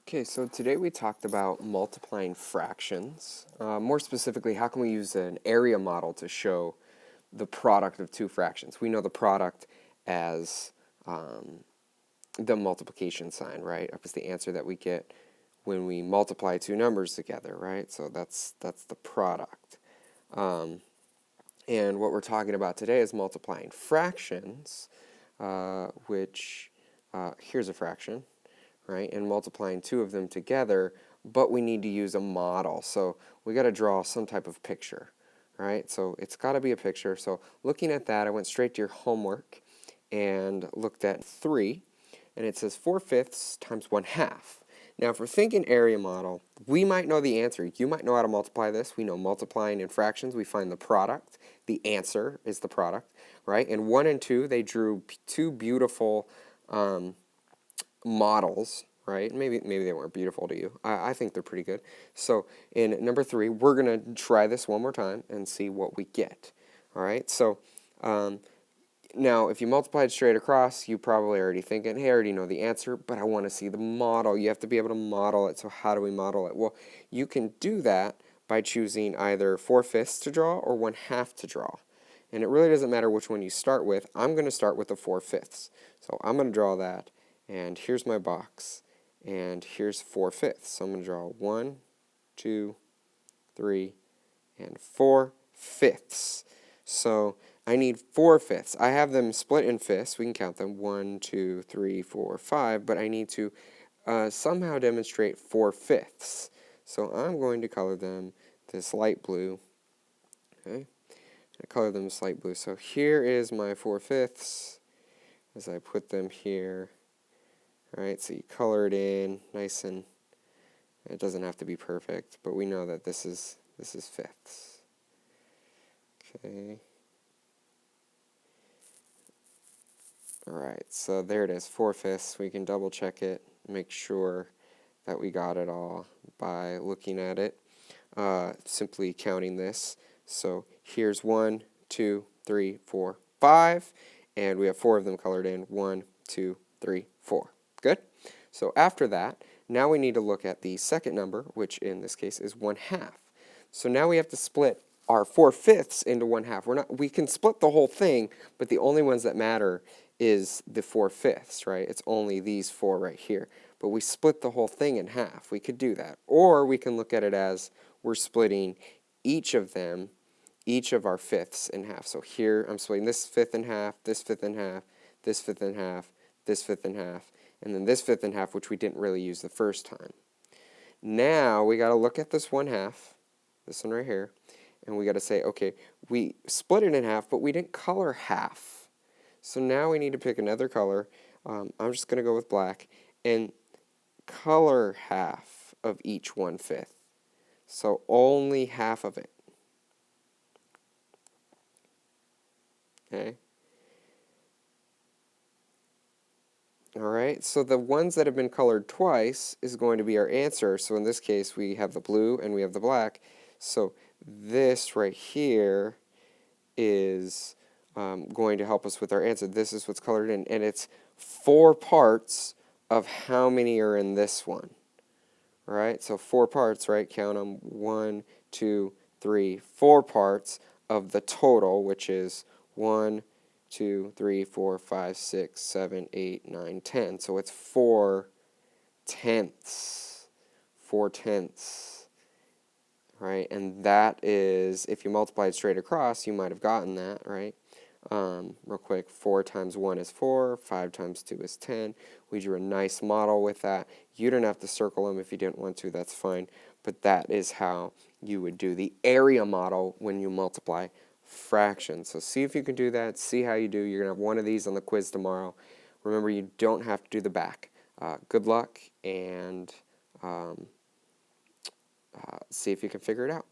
Okay, so today we talked about multiplying fractions. More specifically, how can we use an area model to show the product of two fractions? We know the product as the multiplication sign, right? That was the answer that we get when we multiply two numbers together, right? So that's the product. And what we're talking about today is multiplying fractions, which here's a fraction, right? And multiplying two of them together, but we need to use a model. So we got to draw some type of picture, right? So it's got to be a picture. So looking at that, I went straight to your homework and looked at 3, and it says 4/5 times 1/2. Now, if we're thinking area model, we might know the answer. You might know how to multiply this. We know multiplying in fractions, we find the product. The answer is the product, right? And 1 and 2, they drew two beautiful models, right? Maybe they weren't beautiful to you. I think they're pretty good. So in number 3, we're going to try this one more time and see what we get. All right, so now if you multiplied straight across, you probably already thinking, hey, I already know the answer, but I want to see the model. You have to be able to model it. So how do we model it? Well, you can do that by choosing either 4/5 to draw or 1/2 to draw. And it really doesn't matter which one you start with. I'm going to start with the 4/5. So I'm going to draw that. And here's my box, and here's 4/5. So I'm going to draw 1, 2, 3, and 4/5. So I need 4/5. I have them split in fifths. We can count them 1, 2, 3, 4, 5, but I need to somehow demonstrate 4/5. So I'm going to color them this light blue. Okay, I color them this light blue. So here is my 4/5 as I put them here. Alright, so you color it in nice, and it doesn't have to be perfect, but we know that this is fifths. Okay. Alright, so there it is, 4/5. We can double check it, make sure that we got it all by looking at it, simply counting this. So here's 1, 2, 3, 4, 5, and we have 4 of them colored in. 1, 2, 3, 4. Good? So after that, now we need to look at the second number, which in this case is 1/2. So now we have to split our 4/5 into 1/2. We can split the whole thing, but the only ones that matter is the 4/5, right? It's only these 4 right here. But we split the whole thing in half. We could do that. Or we can look at it as we're splitting each of our fifths in half. So here I'm splitting this fifth in half, this fifth in half, this fifth in half, this fifth in half, and then this fifth in half, which we didn't really use the first time. Now we got to look at this 1/2, this one right here, and we got to say, okay, we split it in half, but we didn't color half. So now we need to pick another color. I'm just going to go with black and color half of each 1/5. So only half of it. Okay. Alright, so the ones that have been colored twice is going to be our answer. So in this case, we have the blue and we have the black. So this right here is going to help us with our answer. This is what's colored in, and it's 4 parts of how many are in this one. Alright, so 4 parts, right? Count them. 1, 2, 3, 4 parts of the total, which is 1, 2, 3, 4, 5, 6, 7, 8, 9, 10. So it's 4/10. 4/10. Right? And that is, if you multiply it straight across, you might have gotten that, right? Real quick, 4 times 1 is 4, 5 times 2 is 10. We drew a nice model with that. You don't have to circle them if you didn't want to, that's fine. But that is how you would do the area model when you multiply fractions. So see if you can do that, see how you do. You're going to have one of these on the quiz tomorrow. Remember, you don't have to do the back. Good luck, and see if you can figure it out.